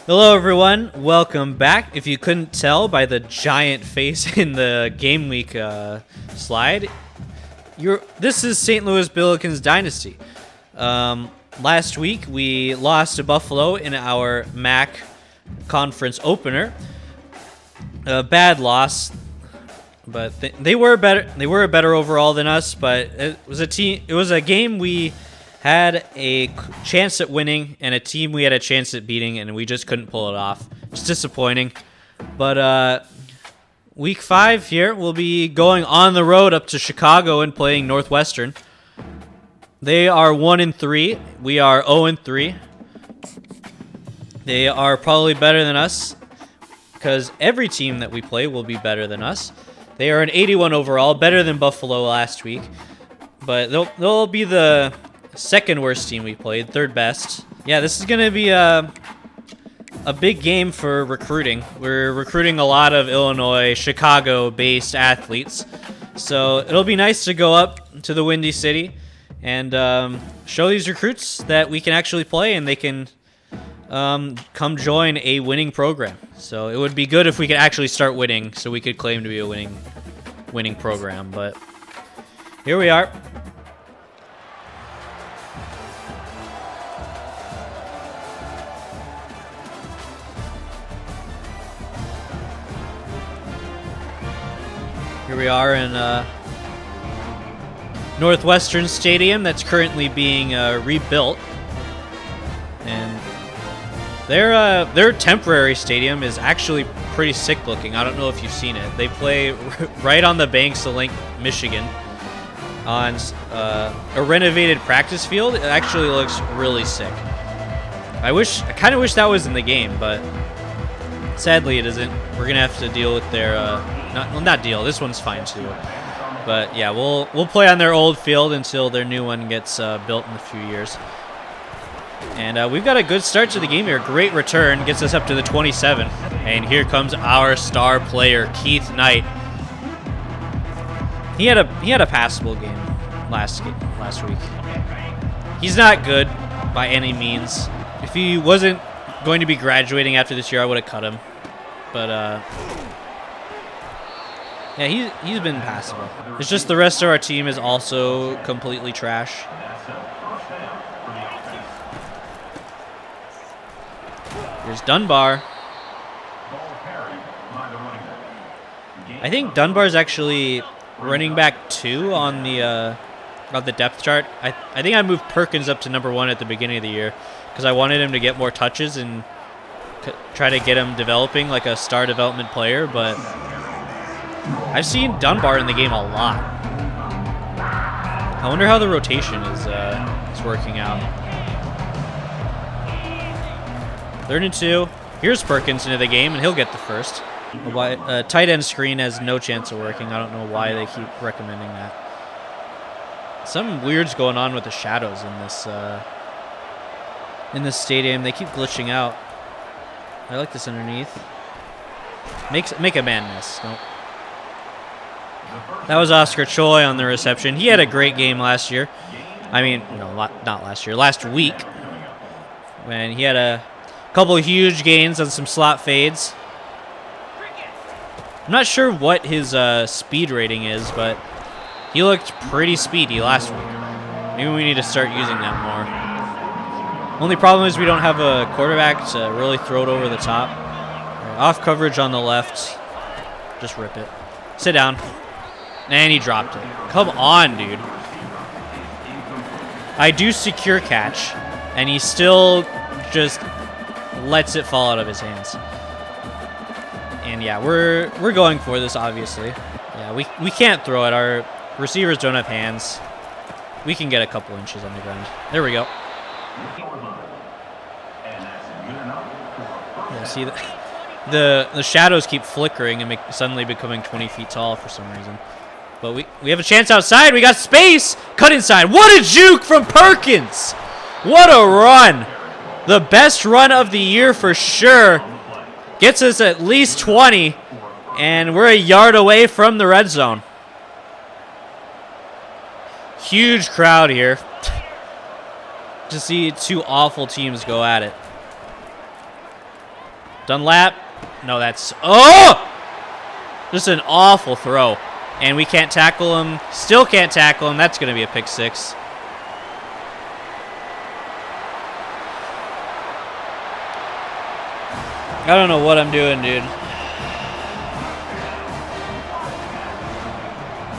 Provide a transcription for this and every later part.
Hello everyone, welcome back. If you couldn't tell by the giant face in the game week slide, this is St. Louis Billikens Dynasty. Last week we lost to Buffalo in our MAC conference opener. A bad loss, but they were better. They were better overall than us, but it was a game we had a chance at winning, and a team we had a chance at beating, and we just couldn't pull it off. It's disappointing. But week 5 here, we'll be going on the road up to Chicago and playing Northwestern. They are 1-3. We are 0-3. They are probably better than us, because every team that we play will be better than us. They are an 81 overall, better than Buffalo last week, but they'll be the second worst team we played, third best. Yeah, this is gonna be a big game for recruiting. We're recruiting a lot of Illinois, Chicago-based athletes, so it'll be nice to go up to the Windy City and show these recruits that we can actually play and they can come join a winning program. So it would be good if we could actually start winning, so we could claim to be a winning program. But here we are. Here we are in Northwestern Stadium that's currently being rebuilt, and their temporary stadium is actually pretty sick looking. I don't know if you've seen it. They play right on the banks of Lake Michigan on a renovated practice field. It actually looks really sick. I kind of wish that was in the game, but sadly it isn't. We're gonna have to deal with their not deal. This one's fine too. But yeah, we'll play on their old field until their new one gets built in a few years. And we've got a good start to the game here. Great return, gets us up to the 27. And here comes our star player, Keith Knight. He had a passable game last week. He's not good by any means. If he wasn't going to be graduating after this year, I would have cut him. But yeah, he's been passable. It's just the rest of our team is also completely trash. Here's Dunbar. I think Dunbar's actually running back 2 on the depth chart. I think I moved Perkins up to number 1 at the beginning of the year because I wanted him to get more touches and try to get him developing like a star development player, but I've seen Dunbar in the game a lot. I wonder how the rotation is working out. 3rd and 2. Here's Perkins into the game, and he'll get the first. Tight end screen has no chance of working. I don't know why they keep recommending that. Some weird's going on with the shadows in this stadium. They keep glitching out. I like this underneath. Make a man miss. Nope. That was Oscar Choi on the reception. He had a great game last year. I mean, no, not last year. Last week, when he had a couple of huge gains on some slot fades. I'm not sure what his speed rating is, but he looked pretty speedy last week. Maybe we need to start using that more. Only problem is we don't have a quarterback to really throw it over the top. Off coverage on the left. Just rip it. Sit down. And he dropped it. Come on, dude. I do secure catch, and he still just lets it fall out of his hands. And yeah, we're going for this, obviously. Yeah, we can't throw it. Our receivers don't have hands. We can get a couple inches on the ground. There we go. Yeah, see, the shadows keep flickering and suddenly becoming 20 feet tall for some reason. But we have a chance outside. We got space. Cut inside. What a juke from Perkins. What a run. The best run of the year for sure. Gets us at least 20. And we're a yard away from the red zone. Huge crowd here. To see two awful teams go at it. Dunlap. No, that's... Oh! Just an awful throw. And we can't tackle him. Still can't tackle him. That's going to be a pick 6. I don't know what I'm doing, dude.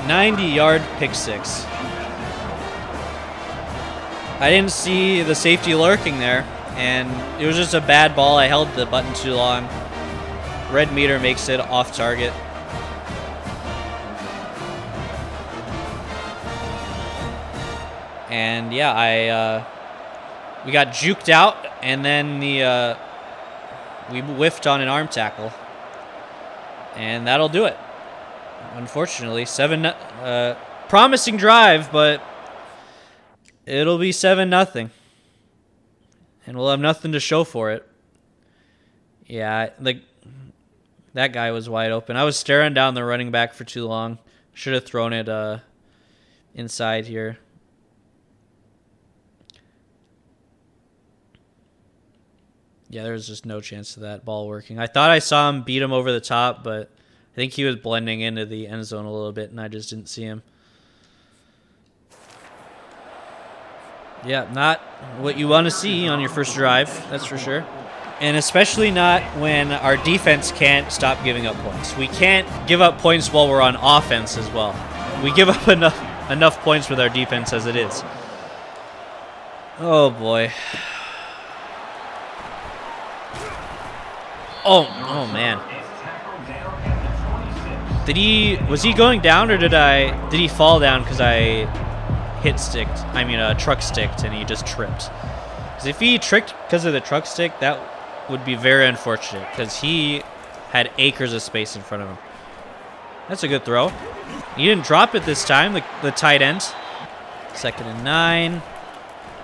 90-yard pick 6. I didn't see the safety lurking there, and it was just a bad ball. I held the button too long. Red meter makes it off target. And yeah, we got juked out, and then we whiffed on an arm tackle, and that'll do it. Unfortunately, promising drive, but it'll be 7-0, and we'll have nothing to show for it. Yeah, like that guy was wide open. I was staring down the running back for too long. Should have thrown it inside here. Yeah, there was just no chance of that ball working. I thought I saw him beat him over the top, but I think he was blending into the end zone a little bit, and I just didn't see him. Yeah, not what you want to see on your first drive, that's for sure. And especially not when our defense can't stop giving up points. We can't give up points while we're on offense as well. We give up enough points with our defense as it is. Oh, boy. Oh man. Was he going down, or did he fall down because I truck sticked and he just tripped? Because if he tricked because of the truck stick, that would be very unfortunate, because he had acres of space in front of him. That's a good throw. He didn't drop it this time, the tight end. 2nd and 9.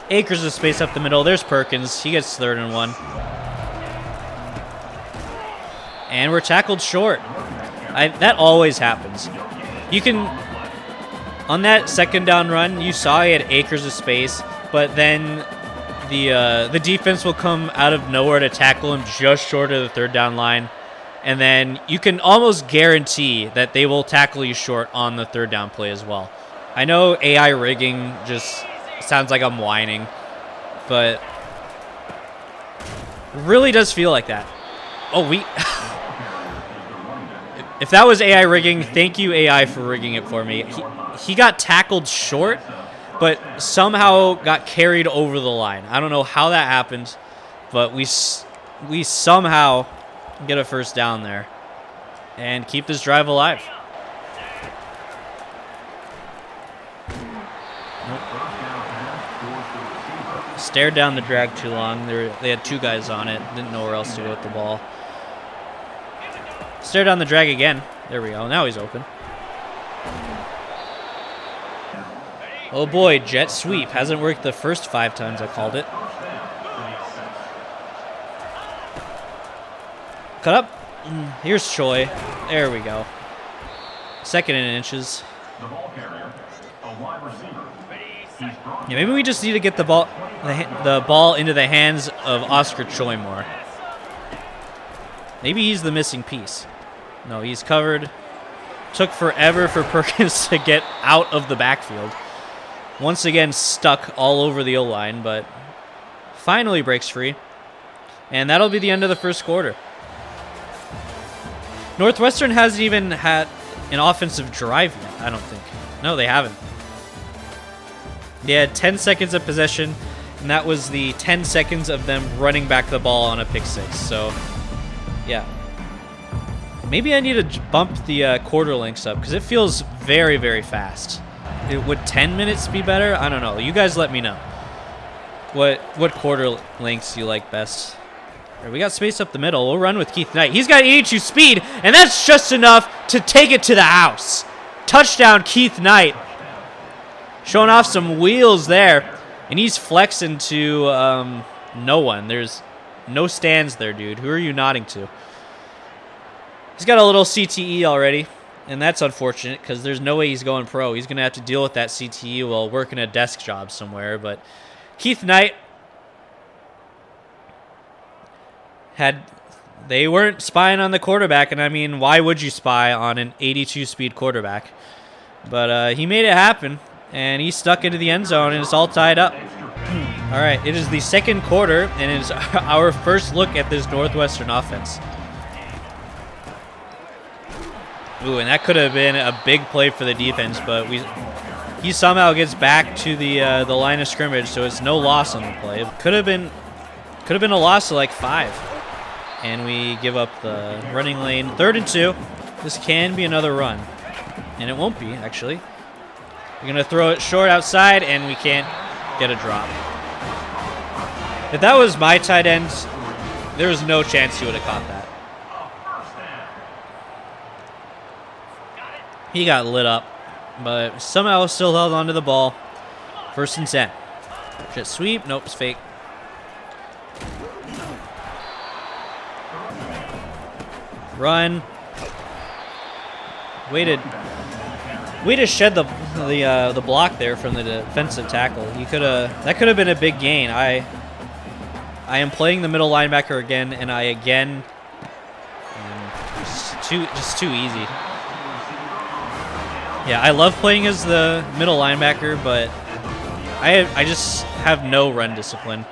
Acres of space up the middle. There's Perkins. He gets 3rd and 1. And we're tackled short. That always happens. You can, on that 2nd down run, you saw he had acres of space, but then the defense will come out of nowhere to tackle him just short of the 3rd down line, and then you can almost guarantee that they will tackle you short on the 3rd down play as well. I know AI rigging just sounds like I'm whining, but it really does feel like that. Oh, if that was AI rigging, thank you, AI, for rigging it for me. He got tackled short, but somehow got carried over the line. I don't know how that happened, but we somehow get a 1st down there and keep this drive alive. Stared down the drag too long. They had 2 guys on it. Didn't know where else to go with the ball. Stare down the drag again. There we go. Now he's open. Oh boy, jet sweep. Hasn't worked the first 5 times I called it. Cut up. Here's Choi. There we go. 2nd and inches. Yeah, maybe we just need to get the ball into the hands of Oscar Choi more. Maybe he's the missing piece. No, he's covered. Took forever for Perkins to get out of the backfield. Once again, stuck all over the O-line, but finally breaks free. And that'll be the end of the 1st quarter. Northwestern hasn't even had an offensive drive yet, I don't think. No, they haven't. They had 10 seconds of possession, and that was the 10 seconds of them running back the ball on a pick 6. So, yeah. Maybe I need to bump the quarter lengths up, because it feels very, very fast. Would 10 minutes be better? I don't know. You guys let me know. What quarter lengths you like best? Right, we got space up the middle. We'll run with Keith Knight. He's got 82 speed, and that's just enough to take it to the house. Touchdown, Keith Knight. Showing off some wheels there, and he's flexing to no one. There's no stands there, dude. Who are you nodding to? He's got a little CTE already, and that's unfortunate because there's no way he's going pro. He's going to have to deal with that CTE while working a desk job somewhere. But Keith Knight had They weren't spying on the quarterback, and I mean, why would you spy on an 82 speed quarterback? But he made it happen, and he stuck into the end zone, and it's all tied up. All right, it is the second quarter, and it is our first look at this Northwestern offense. Ooh, and that could have been a big play for the defense, but he somehow gets back to the line of scrimmage, so it's no loss on the play. It could have been a loss of like 5. And we give up the running lane. 3rd and 2. This can be another run. And it won't be, actually. We're going to throw it short outside, and we can't get a drop. If that was my tight end, there was no chance he would have caught that. He got lit up, but somehow still held onto the ball. 1st and 10. Just sweep. Nope, it's fake. Run. Way to shed the block there from the defensive tackle. That could have been a big gain. I am playing the middle linebacker again, and I again just too easy. Yeah, I love playing as the middle linebacker, but I just have no run discipline.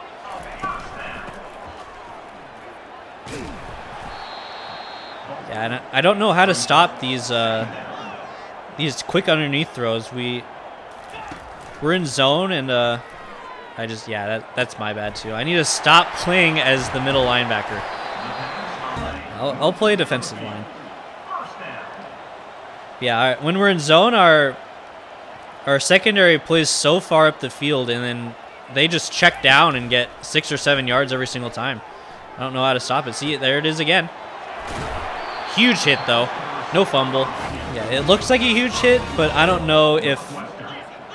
Yeah, and I don't know how to stop these quick underneath throws. We're in zone, and that's my bad too. I need to stop playing as the middle linebacker. I'll play defensive line. Yeah, when we're in zone, our secondary plays so far up the field, and then they just check down and get 6 or 7 yards every single time. I don't know how to stop it. See, there it is again. Huge hit, though. No fumble. Yeah, it looks like a huge hit, but I don't know if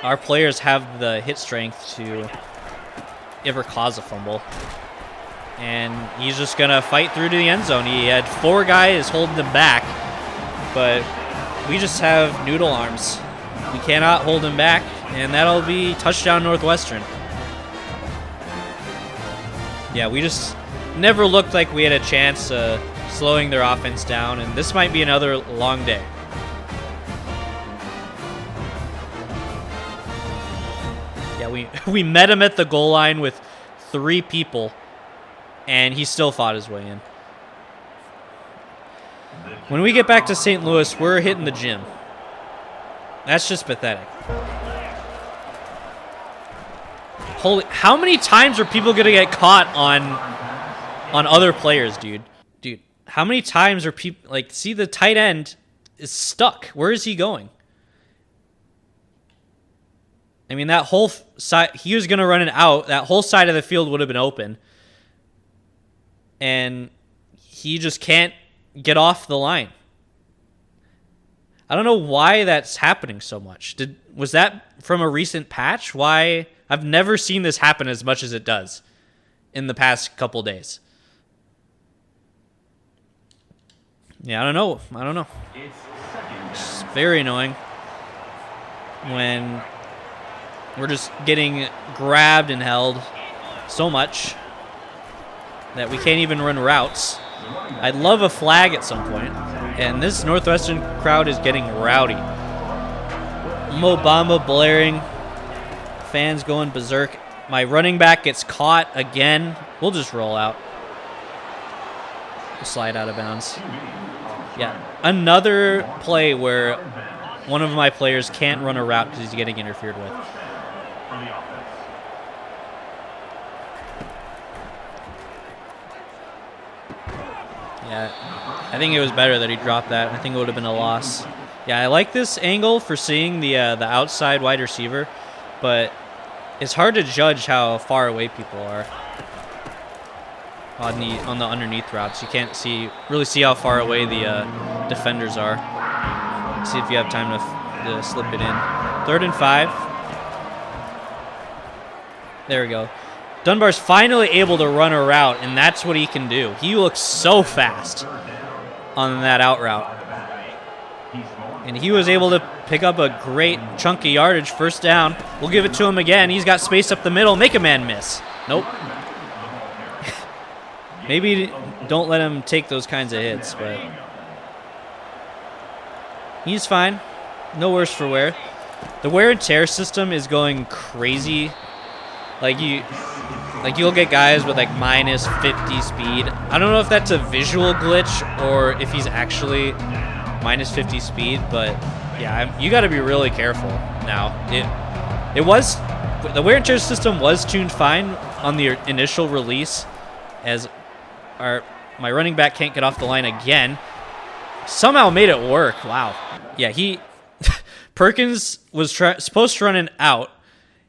our players have the hit strength to ever cause a fumble. And he's just going to fight through to the end zone. He had 4 guys holding him back, but we just have noodle arms. We cannot hold him back, and that'll be touchdown Northwestern. Yeah, we just never looked like we had a chance slowing their offense down, and this might be another long day. Yeah, we met him at the goal line with 3 people, and he still fought his way in. When we get back to St. Louis, we're hitting the gym. That's just pathetic. Holy, how many times are people going to get caught on other players, dude? Dude, how many times are people, like, see, the tight end is stuck. Where is he going? I mean, that whole side, he was going to run it out. That whole side of the field would have been open. And he just can't get off the line. I don't know why that's happening so much. Was that from a recent patch? Why? I've never seen this happen as much as it does in the past couple days. Yeah, I don't know. It's very annoying when we're just getting grabbed and held so much that we can't even run routes. I'd love a flag at some point. And this Northwestern crowd is getting rowdy. Mo Bamba blaring. Fans going berserk. My running back gets caught again. We'll just roll out. We'll slide out of bounds. Yeah, another play where one of my players can't run a route because he's getting interfered with. Yeah, I think it was better that he dropped that. I think it would have been a loss. Yeah, I like this angle for seeing the outside wide receiver, but it's hard to judge how far away people are on the underneath routes. You can't really see how far away the defenders are. See if you have time to slip it in. 3rd and 5. There we go. Dunbar's finally able to run a route, and that's what he can do. He looks so fast on that out route. And he was able to pick up a great chunk of yardage, 1st down. We'll give it to him again. He's got space up the middle. Make a man miss. Nope. Maybe don't let him take those kinds of hits, but he's fine. No worse for wear. The wear and tear system is going crazy. Like you'll get guys with like minus 50 speed. I don't know if that's a visual glitch or if he's actually minus 50 speed, but yeah, you got to be really careful now. The wear and tear system was tuned fine on the initial release, as my running back can't get off the line again. Somehow made it work. Wow. Yeah, Perkins was supposed to run an out,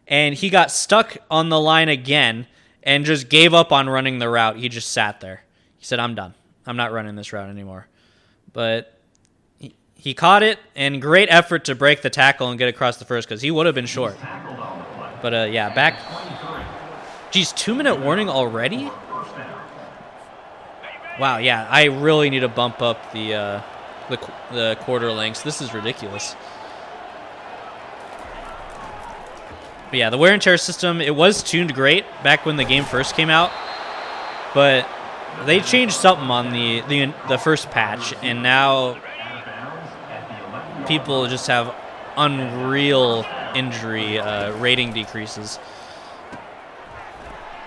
and he got stuck on the line again and just gave up on running the route. He just sat there. He said, I'm done. I'm not running this route anymore. But he caught it, and great effort to break the tackle and get across the first, because he would have been short. But yeah, back. Geez, 2-minute warning already? Wow, yeah, I really need to bump up the quarter lengths. This is ridiculous. But yeah, the wear and tear system, it was tuned great back when the game first came out, but they changed something on the first patch, and now people just have unreal injury rating decreases.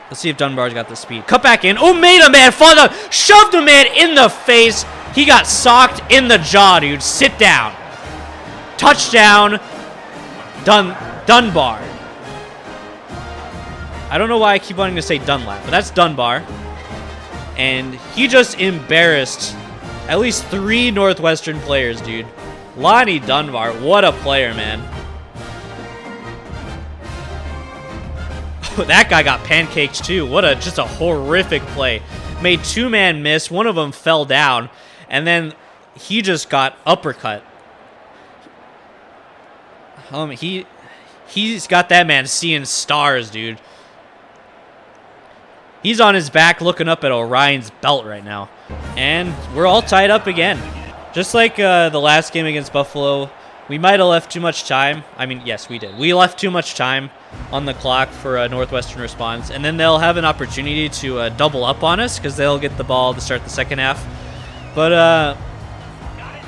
Let's see if Dunbar's got the speed. Cut back in. Oh, made a man fall down. Shoved a man in the face. He got socked in the jaw, dude. Sit down. Touchdown. Dunbar. I don't know why I keep wanting to say Dunlap, but that's Dunbar. And he just embarrassed at least 3 Northwestern players, dude. Lonnie Dunbar, what a player, man. That guy got pancaked too. Just a horrific play. Made 2-man miss. One of them fell down, and then he just got uppercut. He's got that man seeing stars, dude. He's on his back looking up at Orion's belt right now. And we're all tied up again. Just like the last game against Buffalo, we might have left too much time. I mean, yes, we did. We left too much time on the clock for a Northwestern response, and then they'll have an opportunity to double up on us because they'll get the ball to start the second half. But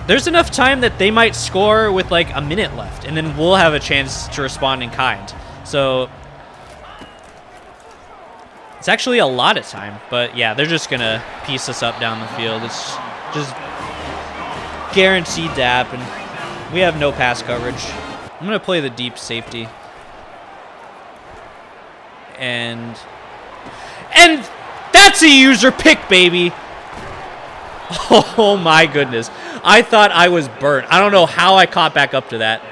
there's enough time that they might score with like a minute left, and then we'll have a chance to respond in kind. So it's actually a lot of time, but yeah, they're just going to piece us up down the field. It's just guaranteed to happen. We have no pass coverage. I'm going to play the deep safety. And that's a user pick, baby. Oh my goodness. I thought I was burnt. I don't know how I caught back up to that.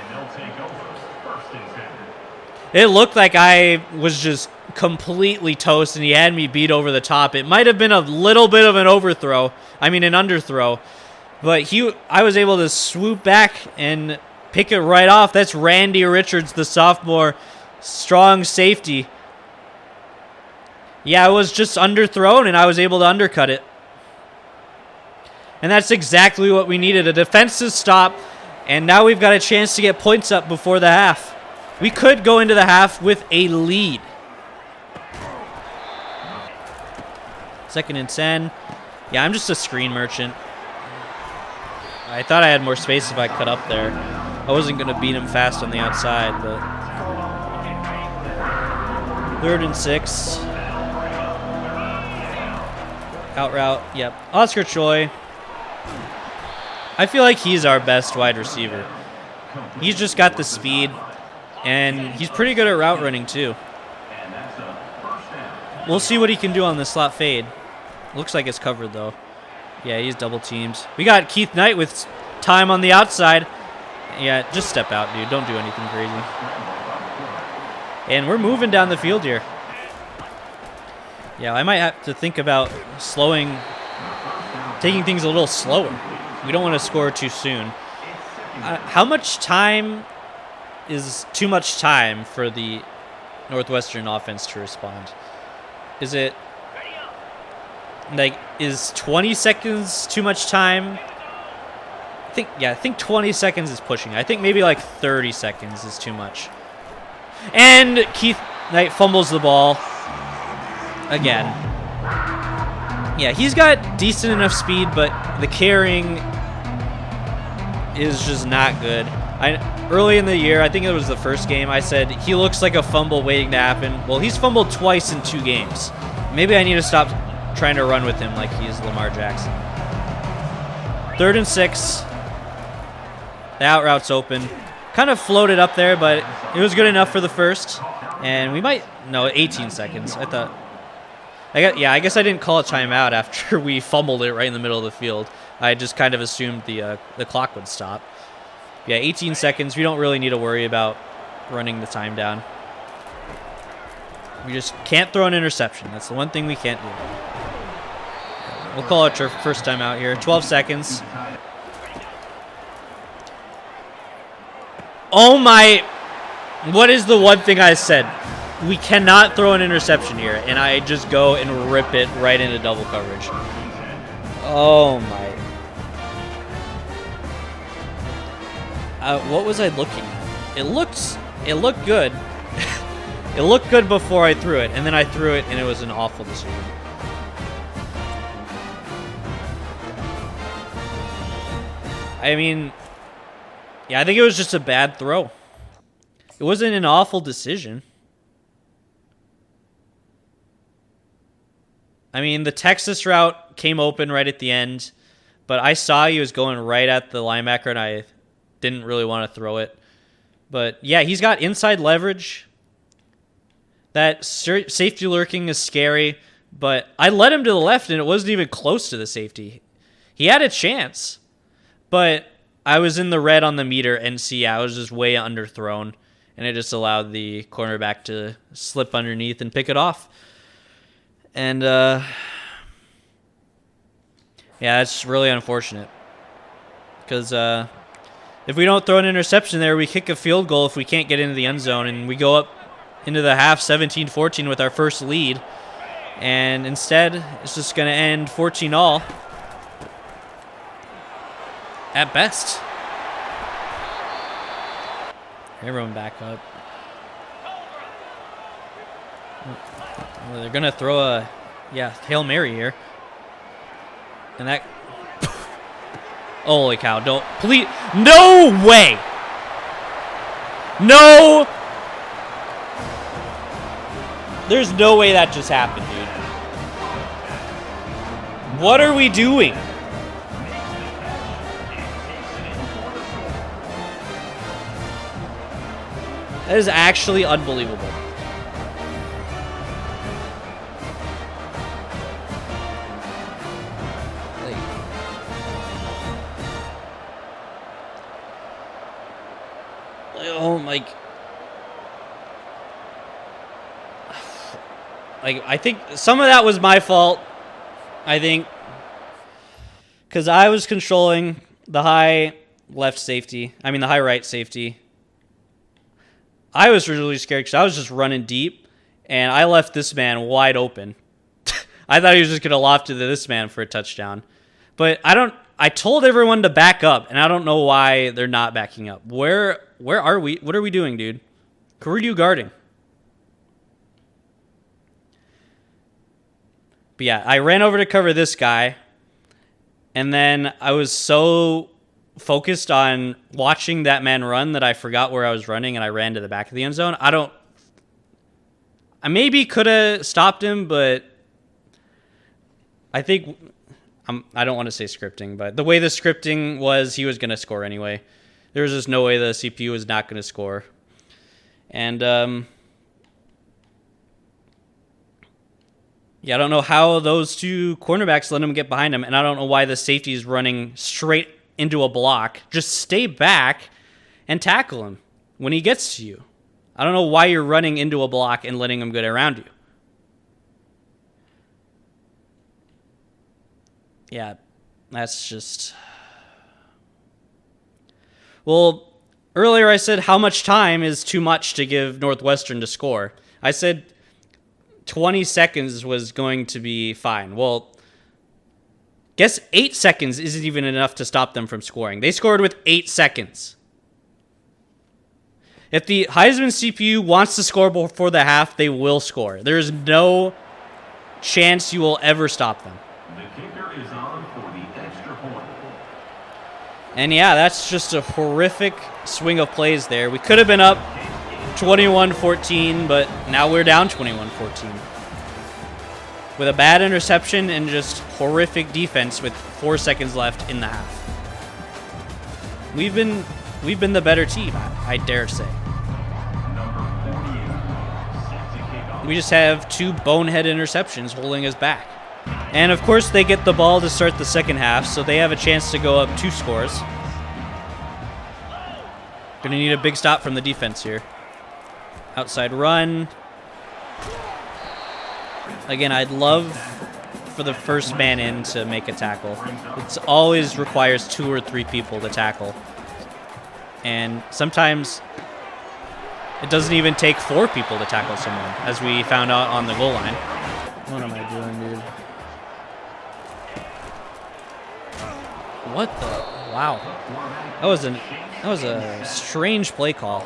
It looked like I was just completely toast and he had me beat over the top. It might have been a little bit of an overthrow. I mean, an underthrow. But I was able to swoop back and pick it right off. That's Randy Richards, the sophomore, strong safety. Yeah, I was just underthrown, and I was able to undercut it. And that's exactly what we needed, a defensive stop, and now we've got a chance to get points up before the half. We could go into the half with a lead. 2nd and 10. Yeah, I'm just a screen merchant. I thought I had more space if I cut up there. I wasn't going to beat him fast on the outside, but 3rd and 6. Out route, yep. Oscar Choi. I feel like he's our best wide receiver. He's just got the speed, and he's pretty good at route running too. We'll see what he can do on the slot fade. Looks like it's covered though. Yeah, he's double teams. We got Keith Knight with time on the outside. Yeah, just step out, dude. Don't do anything crazy. And we're moving down the field here. Yeah, I might have to think about taking things a little slower. We don't want to score too soon. How much time is too much time for the Northwestern offense to respond? Is it like, is 20 seconds too much time? I think 20 seconds is pushing. I think maybe like 30 seconds is too much. And Keith Knight fumbles the ball again. Yeah, he's got decent enough speed, but the carrying is just not good. Early in the year, I think it was the first game, I said he looks like a fumble waiting to happen. Well, he's fumbled twice in 2 games. Maybe I need to stop trying to run with him like he's Lamar Jackson. 3rd and 6. The out route's open. Kind of floated up there, but it was good enough for the first. And we might... No, 18 seconds. I thought... I guess I didn't call a timeout after we fumbled it right in the middle of the field. I just kind of assumed the clock would stop. Yeah, 18 seconds. We don't really need to worry about running the time down. We just can't throw an interception. That's the one thing we can't do. We'll call it our first time out here. 12 seconds. Oh my... What is the one thing I said? We cannot throw an interception here, and I just go and rip it right into double coverage. Oh my... what was I looking at? It looked good. It looked good before I threw it, and then I threw it, and it was an awful decision. I mean, yeah, I think it was just a bad throw. It wasn't an awful decision. I mean, the Texas route came open right at the end, but I saw he was going right at the linebacker, and I didn't really want to throw it. But, yeah, he's got inside leverage. That safety lurking is scary, but I led him to the left, and it wasn't even close to the safety. He had a chance, but I was in the red on the meter, and see, I was just way underthrown, and it just allowed the cornerback to slip underneath and pick it off. And, yeah, it's really unfortunate. Because if we don't throw an interception there, we kick a field goal if we can't get into the end zone, and we go up into the half 17-14 with our first lead. And instead, it's just going to end 14-all. At best. Everyone back up. Well, they're going to throw a, Hail Mary here. And that... Holy cow, don't... Please... No way! No! There's no way that just happened, dude. What are we doing? That is actually unbelievable. I think some of that was my fault. I think because I was controlling the high right safety. I was really scared because I was just running deep, and I left this man wide open. I thought he was just going to loft to this man for a touchdown. But I told everyone to back up, and I don't know why they're not backing up. Where are we? What are we doing, dude? Who are you guarding? But yeah, I ran over to cover this guy, and then I was so focused on watching that man run that I forgot where I was running, and I ran to the back of the end zone. I maybe could have stopped him, but I think I don't want to say scripting, but the way the scripting was, he was going to score anyway. There was just no way the CPU was not going to score. And yeah, I don't know how those two cornerbacks let him get behind him, and I don't know why the safety is running straight into a block. Just stay back and tackle him when he gets to you. I don't know why you're running into a block and letting him get around you. Yeah, that's just... Well, earlier I said how much time is too much to give Northwestern to score. I said 20 seconds was going to be fine. Well, guess 8 seconds isn't even enough to stop them from scoring. They scored with 8 seconds. If the Heisman CPU wants to score before the half, they will score. There is no chance you will ever stop them. And yeah, that's just a horrific swing of plays there. We could have been up 21-14, but now we're down 21-14. With a bad interception and just horrific defense with 4 seconds left in the half. We've been the better team, I dare say. We just have 2 bonehead interceptions holding us back. And of course they get the ball to start the second half, so they have a chance to go up 2 scores. Gonna need a big stop from the defense here. Outside run. Again, I'd love for the first man in to make a tackle. It always requires 2 or 3 people to tackle. And sometimes it doesn't even take 4 people to tackle someone, as we found out on the goal line. What am I doing, dude? What the? Wow. That was a strange play call.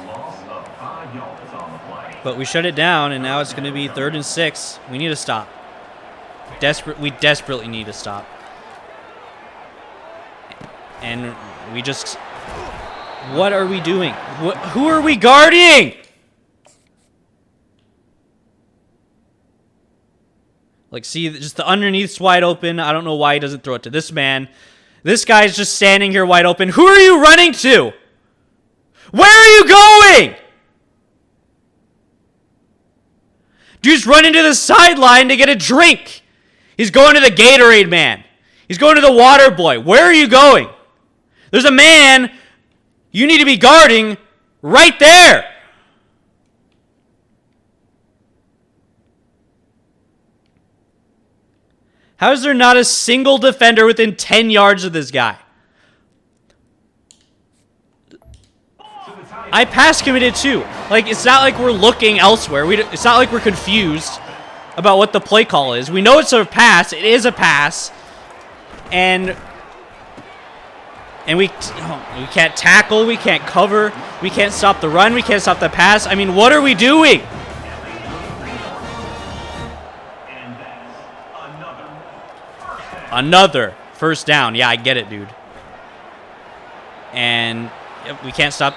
But we shut it down, and now it's going to be 3rd and 6. We need to stop. We desperately need to stop. And we just... What are we doing? Who are we guarding? Like, see, just the underneath's wide open. I don't know why he doesn't throw it to this man. This guy's just standing here wide open. Who are you running to? Where are you going? Dude's running to the sideline to get a drink. He's going to the Gatorade man. He's going to the water boy. Where are you going? There's a man you need to be guarding right there. How is there not a single defender within 10 yards of this guy? I pass committed too. Like, it's not like we're looking elsewhere. It's not like we're confused about what the play call is. We know it's a pass. It is a pass. And we can't tackle. We can't cover. We can't stop the run. We can't stop the pass. I mean, what are we doing? Another first down. Yeah, I get it, dude. And we can't stop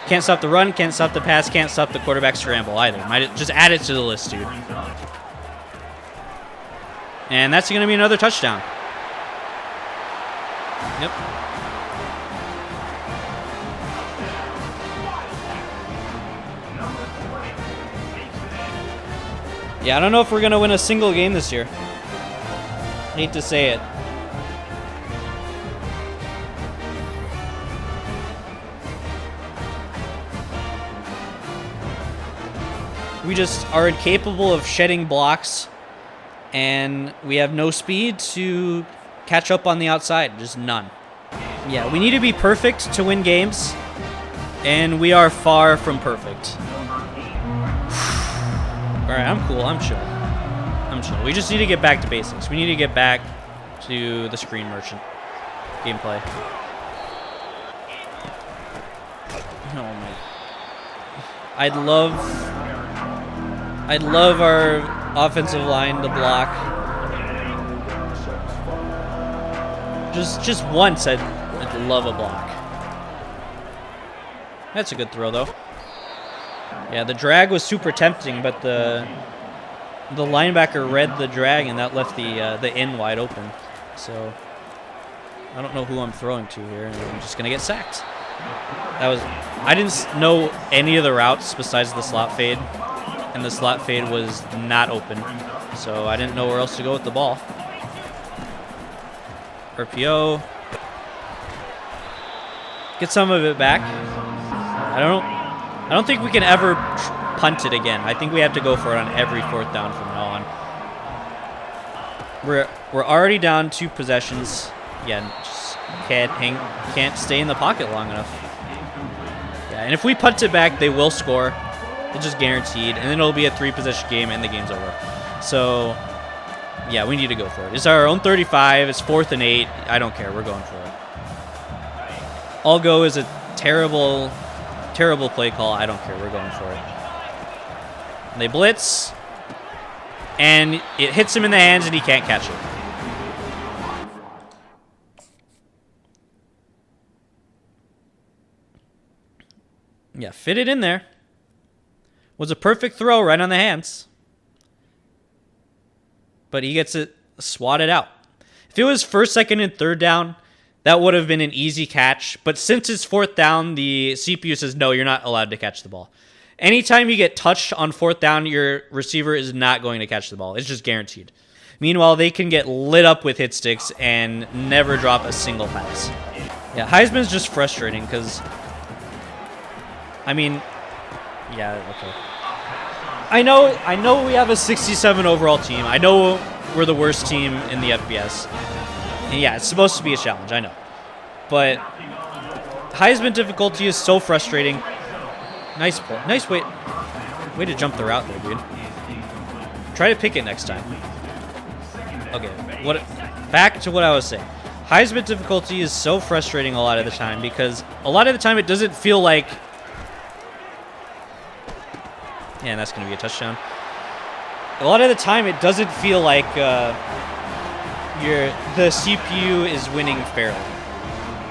the run, can't stop the pass, can't stop the quarterback scramble either. Might just add it to the list, dude. And that's going to be another touchdown. Yep. Yeah, I don't know if we're going to win a single game this year. Hate to say it. We just are incapable of shedding blocks, and we have no speed to catch up on the outside. Just none. Yeah, we need to be perfect to win games, and we are far from perfect. Alright, I'm cool. I'm chill. We just need to get back to basics. We need to get back to the screen merchant gameplay. Oh my. I'd love our offensive line to block. Just once I'd love a block. That's a good throw though. Yeah, the drag was super tempting, but the linebacker read the drag and that left the in wide open. So I don't know who I'm throwing to here, and I'm just gonna get sacked. I didn't know any of the routes besides the slot fade, and the slot fade was not open, so I didn't know where else to go with the ball. RPO. Get some of it back. I don't think we can ever punt it again. I think we have to go for it on every 4th down from now on. We're already down 2 possessions. Yeah, just can't stay in the pocket long enough. Yeah, and if we punt it back, they will score. It's just guaranteed, and then it'll be a 3-possession game, and the game's over. So, yeah, we need to go for it. It's our own 35. It's 4th and 8. I don't care. We're going for it. All go is a terrible play call. I don't care. We're going for it. And they blitz, and it hits him in the hands, and he can't catch it. Yeah, fit it in there. Was a perfect throw right on the hands. But he gets it swatted out. If it was first, second, and third down, that would have been an easy catch. But since it's fourth down, the CPU says, no, you're not allowed to catch the ball. Anytime you get touched on fourth down, your receiver is not going to catch the ball. It's just guaranteed. Meanwhile, they can get lit up with hit sticks and never drop a single pass. Yeah, Heisman's just frustrating because, I mean, yeah, okay. I know we have a 67 overall team. I know we're the worst team in the FBS. And yeah, it's supposed to be a challenge, I know. But Heisman difficulty is so frustrating. Nice play. Nice way to jump the route there, dude. Try to pick it next time. Okay, back to what I was saying. Heisman difficulty is so frustrating a lot of the time because a lot of the time it doesn't feel like... Yeah, and that's going to be a touchdown. A lot of the time, it doesn't feel like the CPU is winning fairly.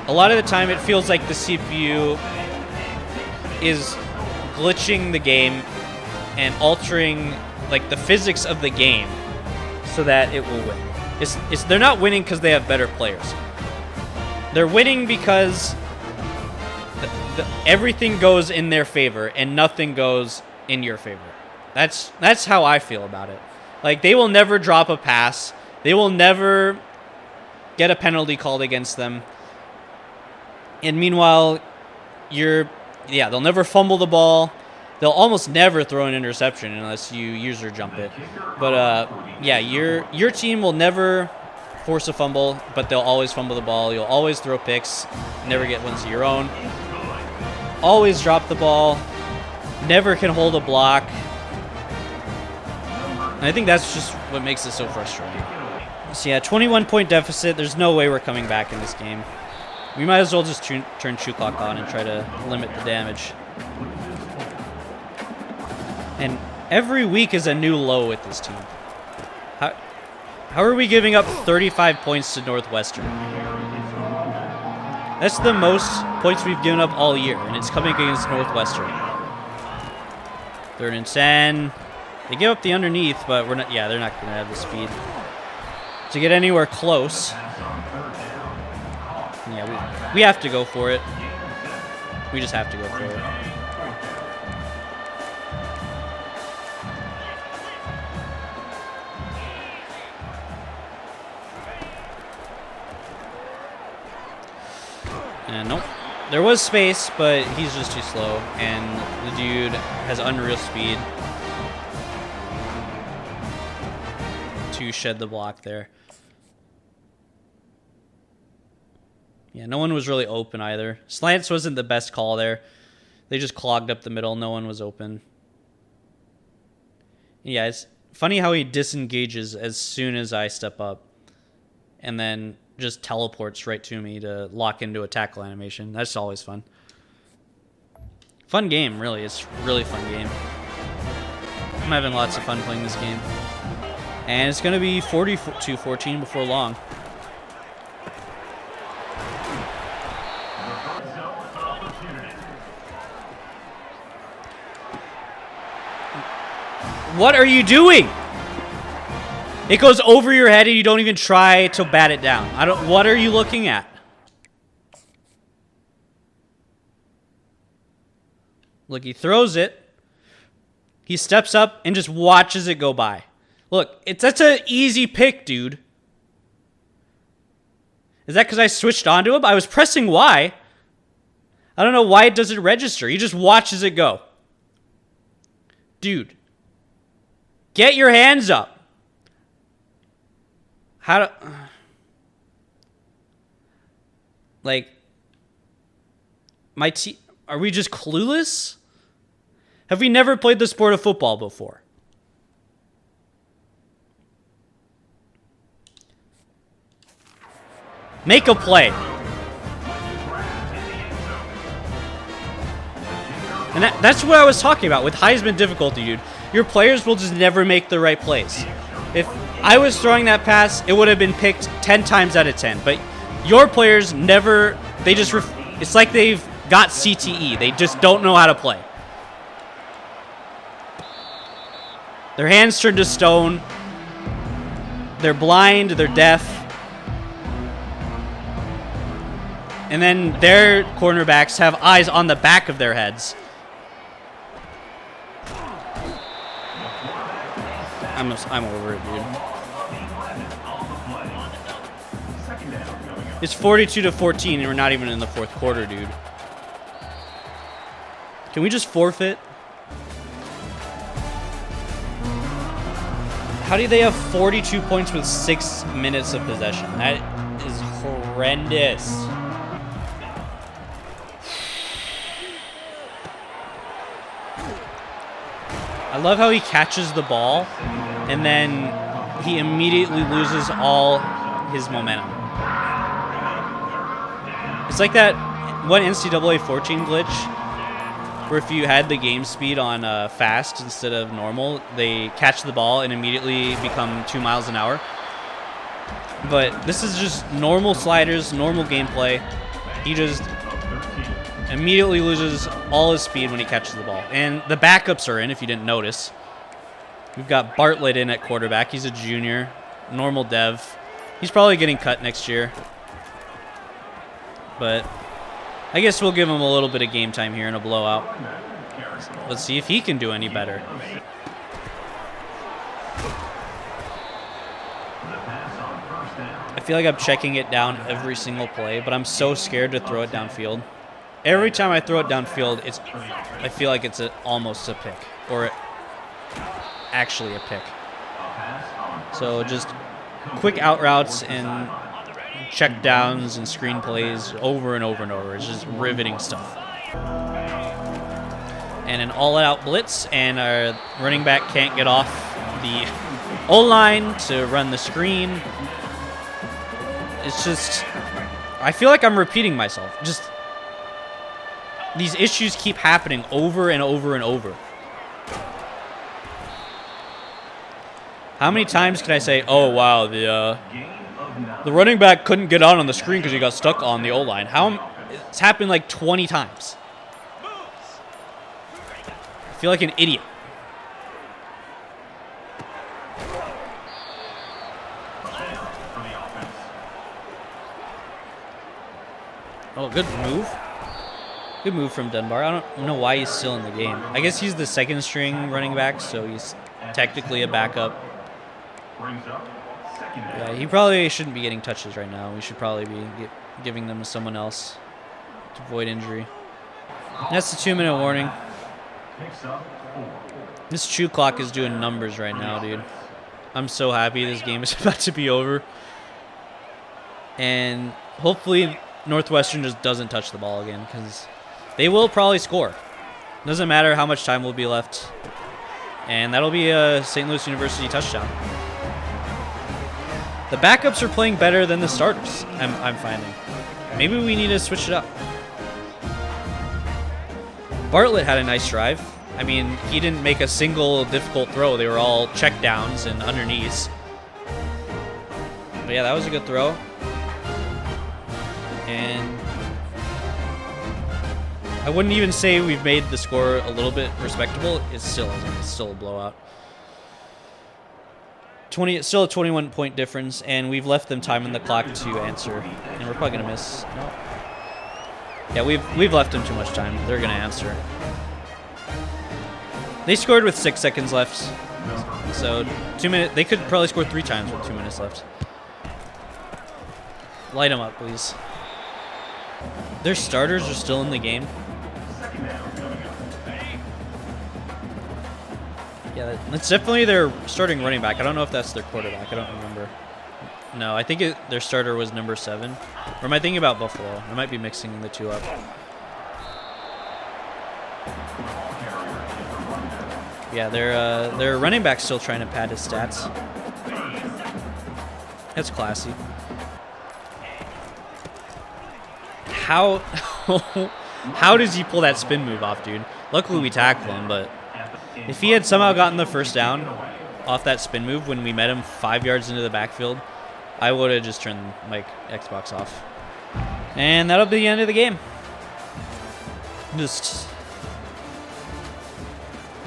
A lot of the time, it feels like the CPU is glitching the game and altering like the physics of the game so that it will win. They're not winning because they have better players. They're winning because everything goes in their favor and nothing goes in your favor. That's how I feel about it. Like, they will never drop a pass. They will never get a penalty called against them. And meanwhile, they'll never fumble the ball. They'll almost never throw an interception unless you user jump it. But yeah, your team will never force a fumble, but they'll always fumble the ball. You'll always throw picks, never get ones of your own. Always drop the ball. Never can hold a block. And I think that's just what makes it so frustrating. So yeah, 21-point deficit. There's no way we're coming back in this game. We might as well just turn shoe clock on and try to limit the damage. And every week is a new low with this team. How are we giving up 35 points to Northwestern? That's the most points we've given up all year, and it's coming against Northwestern. 3rd and 10. They give up the underneath, but we're not. Yeah, they're not going to have the speed to get anywhere close. Yeah, we have to go for it. We just have to go for it. And nope. There was space, but he's just too slow, and the dude has unreal speed to shed the block there. Yeah, no one was really open either. Slants wasn't the best call there. They just clogged up the middle. No one was open. Yeah, it's funny how he disengages as soon as I step up and then just teleports right to me to lock into a tackle animation. That's always fun. Fun game, really. It's a really fun game. I'm having lots of fun playing this game. And it's going to be 42-14 before long. What are you doing? It goes over your head and you don't even try to bat it down. What are you looking at? Look, he throws it. He steps up and just watches it go by. Look, that's an easy pick, dude. Is that because I switched onto him? I was pressing Y. I don't know why it doesn't register. He just watches it go. Dude. Get your hands up. Like, are we just clueless? Have we never played the sport of football before? Make a play. And that's what I was talking about with Heisman difficulty, dude. Your players will just never make the right plays. If I was throwing that pass, it would have been picked 10 times out of 10. But your players never, it's like they've got CTE. They just don't know how to play. Their hands turned to stone. They're blind. They're deaf. And then their cornerbacks have eyes on the back of their heads. I'm over it, dude. It's 42-14, and we're not even in the fourth quarter, dude. Can we just forfeit? How do they have 42 points with 6 minutes of possession? That is horrendous. I love how he catches the ball, and then he immediately loses all his momentum. It's like that one NCAA 14 glitch, where if you had the game speed on fast instead of normal, they catch the ball and immediately become 2 miles an hour. But this is just normal sliders, normal gameplay. He just immediately loses all his speed when he catches the ball. And the backups are in, if you didn't notice. We've got Bartlett in at quarterback. He's a junior, normal dev. He's probably getting cut next year. But I guess we'll give him a little bit of game time here in a blowout. Let's see if he can do any better. I feel like I'm checking it down every single play, but I'm so scared to throw it downfield. Every time I throw it downfield, I feel like it's almost a pick, or actually a pick. So just quick out routes and check downs and screen plays over and over and over. It's just riveting stuff. And an all-out blitz, and our running back can't get off the O-line to run the screen. It's just, I feel like I'm repeating myself. Just these issues keep happening over and over and over. How many times can I say, oh, wow, the running back couldn't get out on the screen because he got stuck on the O-line? It's happened like 20 times. I feel like an idiot. Oh, good move. Good move from Dunbar. I don't know why he's still in the game. I guess he's the second string running back, so he's technically a backup. Yeah, he probably shouldn't be getting touches right now. We should probably be giving them to someone else to avoid injury. That's the 2-minute warning. This chew clock is doing numbers right now, dude. I'm so happy this game is about to be over. And hopefully Northwestern just doesn't touch the ball again, because they will probably score. Doesn't matter how much time will be left. And that'll be a St. Louis University touchdown. The backups are playing better than the starters, I'm finding. Maybe we need to switch it up. Bartlett had a nice drive. I mean, he didn't make a single difficult throw. They were all check downs and underneaths. But yeah, that was a good throw. And I wouldn't even say we've made the score a little bit respectable. It still isn't. It's still a blowout. Still a 21-point difference, and we've left them time on the clock to answer. And we're probably gonna miss. No. Yeah, we've left them too much time. They're gonna answer. They scored with 6 seconds left, so 2 minutes. They could probably score 3 times with 2 minutes left. Light them up, please. Their starters are still in the game. Yeah, that's definitely their starting running back. I don't know if that's their quarterback. I don't remember. No, I think their starter was number 7. Or am I thinking about Buffalo? I might be mixing the two up. Yeah, their running back's still trying to pad his stats. That's classy. How does he pull that spin move off, dude? Luckily we tackled him, but if he had somehow gotten the first down off that spin move when we met him 5 yards into the backfield, I would have just turned my Xbox off. And that'll be the end of the game. Just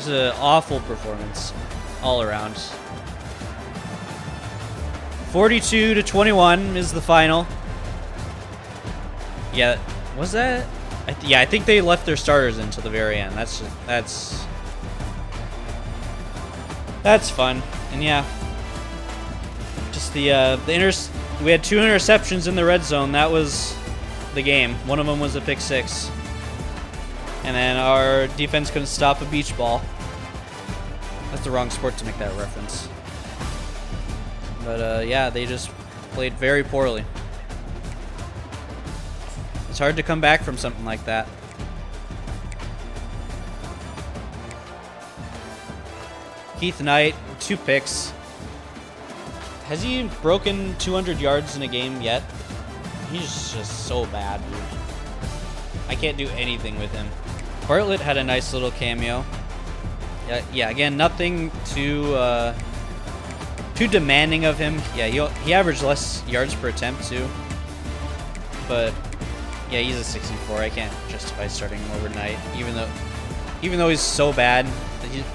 an awful performance all around. 42-21 is the final. Yeah, was that? Yeah, I think they left their starters until the very end. That's fun. And yeah, just we had 2 interceptions in the red zone. That was the game. One of them was a pick 6. And then our defense couldn't stop a beach ball. That's the wrong sport to make that reference. But yeah, they just played very poorly. It's hard to come back from something like that. Keith Knight, 2 picks. Has he broken 200 yards in a game yet? He's just so bad, dude. I can't do anything with him. Bartlett had a nice little cameo. Yeah. Again, nothing too demanding of him. Yeah, he averaged less yards per attempt too. But yeah, he's a 64. I can't justify starting him overnight, even though he's so bad.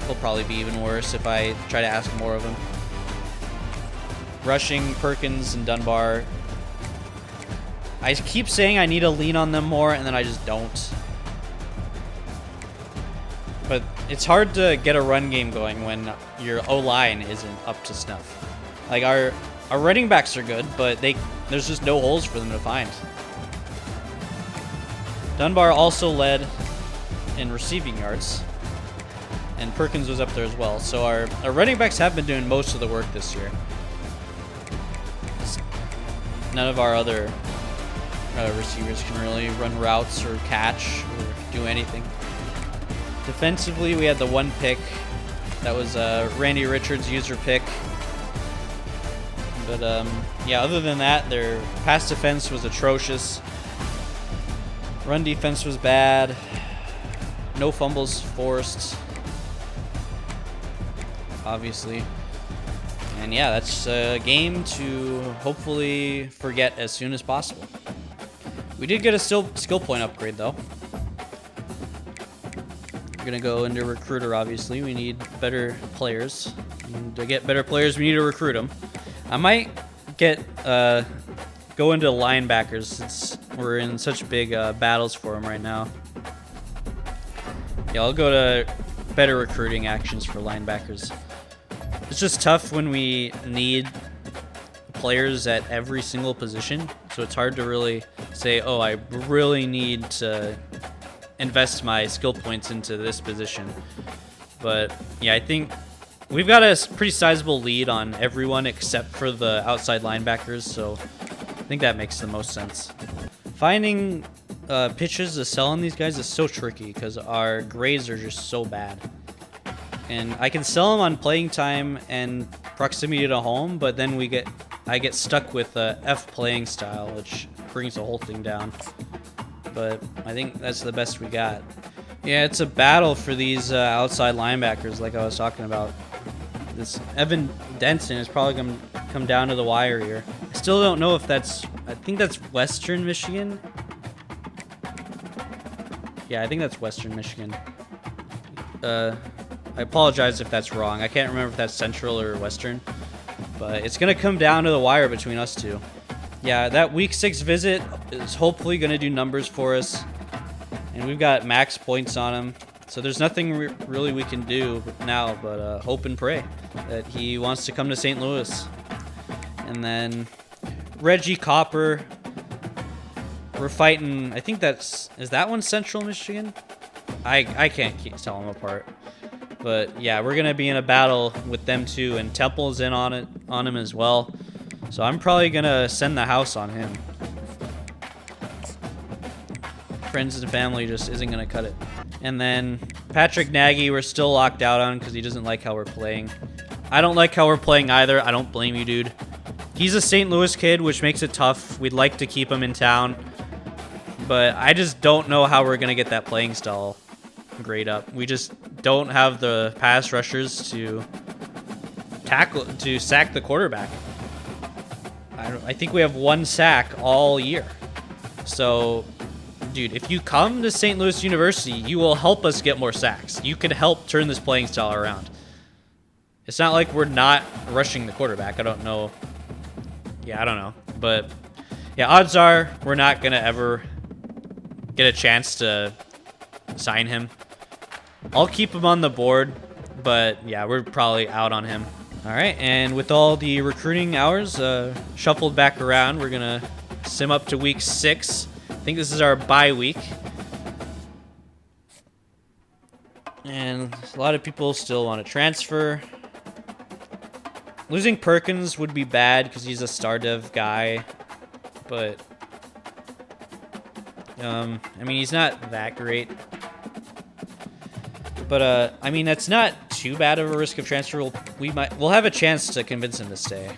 He'll probably be even worse if I try to ask more of him. Rushing, Perkins and Dunbar. I keep saying I need to lean on them more, and then I just don't. But it's hard to get a run game going when your O-line isn't up to snuff. Like, our running backs are good, but there's just no holes for them to find. Dunbar also led in receiving yards, and Perkins was up there as well. So our running backs have been doing most of the work this year. None of our other receivers can really run routes or catch or do anything. Defensively, we had the 1 pick. That was Randy Richards' user pick. But yeah, other than that, their pass defense was atrocious. Run defense was bad. No fumbles forced, obviously. And yeah, that's a game to hopefully forget as soon as possible. We did get a skill point upgrade, though. We're going to go into recruiter, obviously. We need better players. And to get better players, we need to recruit them. I might go into linebackers since we're in such big battles for them right now. Yeah, I'll go to better recruiting actions for linebackers. It's just tough when we need players at every single position, so it's hard to really say, oh, I really need to invest my skill points into this position. But yeah, I think we've got a pretty sizable lead on everyone except for the outside linebackers, so I think that makes the most sense. Finding pitches to sell on these guys is so tricky because our grades are just so bad. And I can sell them on playing time and proximity to home, but then I get stuck with F playing style, which brings the whole thing down. But I think that's the best we got. Yeah, it's a battle for these outside linebackers, like I was talking about. This Evan Denson is probably going to come down to the wire here. I still don't know if I think that's Western Michigan. Yeah, I think that's Western Michigan. I apologize if that's wrong. I can't remember if that's Central or Western. But it's going to come down to the wire between us two. Yeah, that Week 6 visit is hopefully going to do numbers for us. And we've got max points on him. So there's nothing really we can do now but hope and pray that he wants to come to St. Louis. And then Reggie Copper. We're fighting, I think is that one Central Michigan? I can't tell them apart. But yeah, we're going to be in a battle with them too, and Temple's in on him as well. So I'm probably going to send the house on him. Friends and family just isn't going to cut it. And then Patrick Nagy, we're still locked out on because he doesn't like how we're playing. I don't like how we're playing either. I don't blame you, dude. He's a St. Louis kid, which makes it tough. We'd like to keep him in town. But I just don't know how we're going to get that playing style grade up. We just don't have the pass rushers to sack the quarterback. I think we have 1 sack all year. So dude, if you come to St. Louis University, you will help us get more sacks. You can help turn this playing style around. It's not like we're not rushing the quarterback. I don't know. Yeah, I don't know. But, yeah, odds are we're not going to ever get a chance to sign him. I'll keep him on the board, but, yeah, we're probably out on him. All right, and with all the recruiting hours shuffled back around, we're going to sim up to week 6. I think this is our bye week. And a lot of people still want to transfer. Losing Perkins would be bad because he's a star dev guy. But, I mean, he's not that great. But, I mean, that's not too bad of a risk of transfer. We'll have a chance to convince him to stay.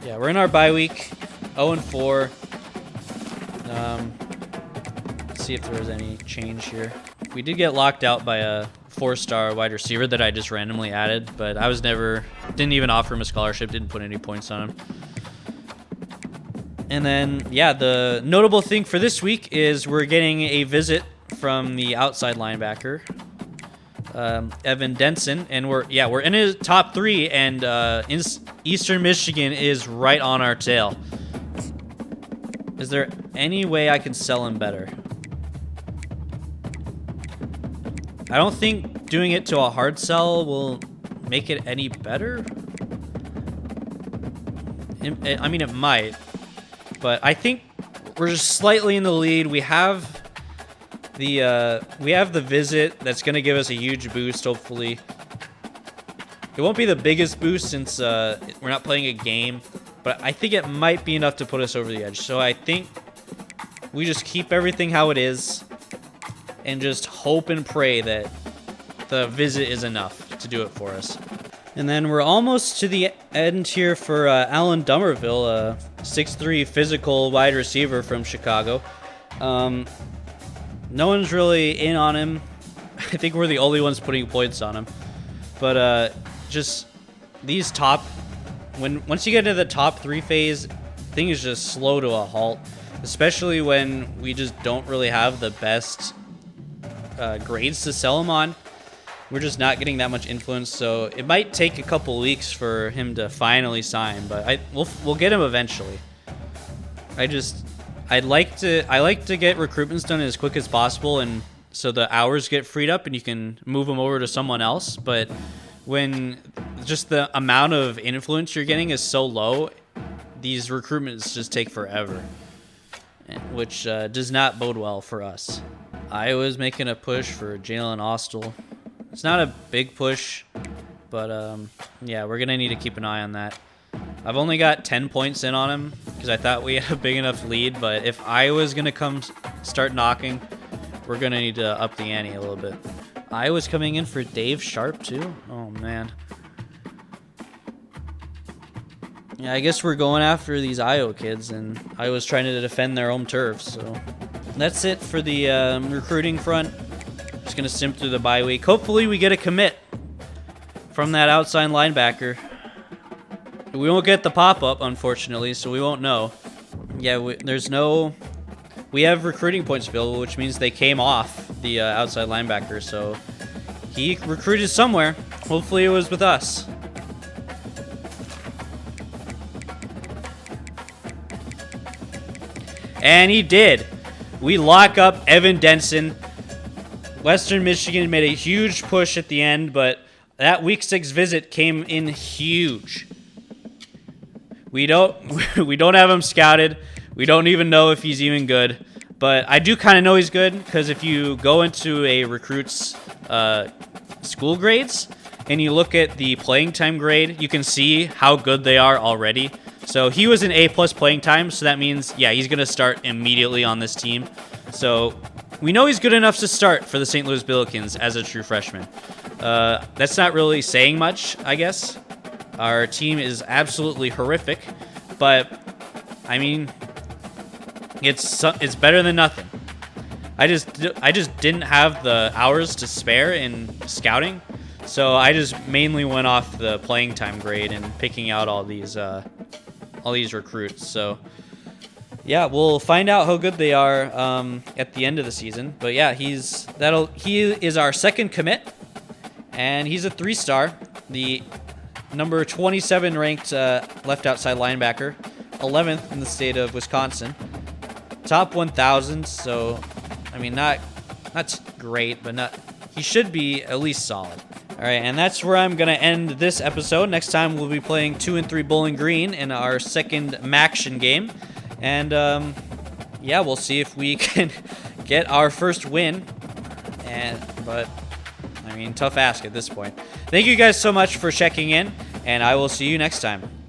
Yeah, we're in our bye week. 0-4. Let's see if there was any change here. We did get locked out by a 4-star wide receiver that I just randomly added, but I didn't even offer him a scholarship, didn't put any points on him. And then, yeah, the notable thing for this week is we're getting a visit from the outside linebacker, Evan Denson, and we're in his top 3, and Eastern Michigan is right on our tail. Is there any way I can sell him better? I don't think doing it to a hard sell will make it any better. I mean, it might, but I think we're just slightly in the lead. We have the visit that's going to give us a huge boost, hopefully. It won't be the biggest boost since we're not playing a game, but I think it might be enough to put us over the edge. So I think we just keep everything how it is and just hope and pray that the visit is enough to do it for us. And then we're almost to the end here for Alan Dummerville, a 6'3" physical wide receiver from Chicago. No one's really in on him. I think we're the only ones putting points on him. But just these once you get into the top 3 phase, things just slow to a halt, especially when we just don't really have the best grades to sell him on. We're just not getting that much influence, so it might take a couple weeks for him to finally sign, but we'll get him eventually. I like to get recruitments done as quick as possible, and so the hours get freed up and you can move them over to someone else. But when just the amount of influence you're getting is so low, these recruitments just take forever, which does not bode well for us. Iowa's making a push for Jalen Austell. It's not a big push, but yeah, we're gonna need to keep an eye on that. I've only got 10 points in on him because I thought we had a big enough lead, but if Iowa's gonna come start knocking, we're gonna need to up the ante a little bit. Iowa's coming in for Dave Sharp too? Oh man. Yeah, I guess we're going after these Iowa kids, and Iowa's trying to defend their home turf, so that's it for the recruiting front. Just gonna sim through the bye week. Hopefully we get a commit from that outside linebacker. We won't get the pop-up, unfortunately, so we won't know. Yeah, we have recruiting points available, which means they came off the outside linebacker, so he recruited somewhere. Hopefully it was with us. And he did. We lock up Evan Denson. Western Michigan made a huge push at the end, but that week 6 visit came in huge. We don't have him scouted. We don't even know if he's even good, but I do kind of know he's good because if you go into a recruit's school grades and you look at the playing time grade, you can see how good they are already. So he was an A+ playing time, so that means, yeah, he's going to start immediately on this team. So we know he's good enough to start for the St. Louis Billikens as a true freshman. That's not really saying much, I guess. Our team is absolutely horrific, but, I mean, it's better than nothing. I just didn't have the hours to spare in scouting, so I just mainly went off the playing time grade and picking out all these recruits. So yeah, we'll find out how good they are at the end of the season. But yeah, he is our second commit, and he's a 3-star, the number 27 ranked left outside linebacker, 11th in the state of Wisconsin, top 1,000. So, I mean, not great, but not. He should be at least solid. All right, and that's where I'm gonna end this episode. Next time we'll be playing 2 and 3 Bowling Green in our second Maction game. And, yeah, we'll see if we can get our first win. But, I mean, tough ask at this point. Thank you guys so much for checking in, and I will see you next time.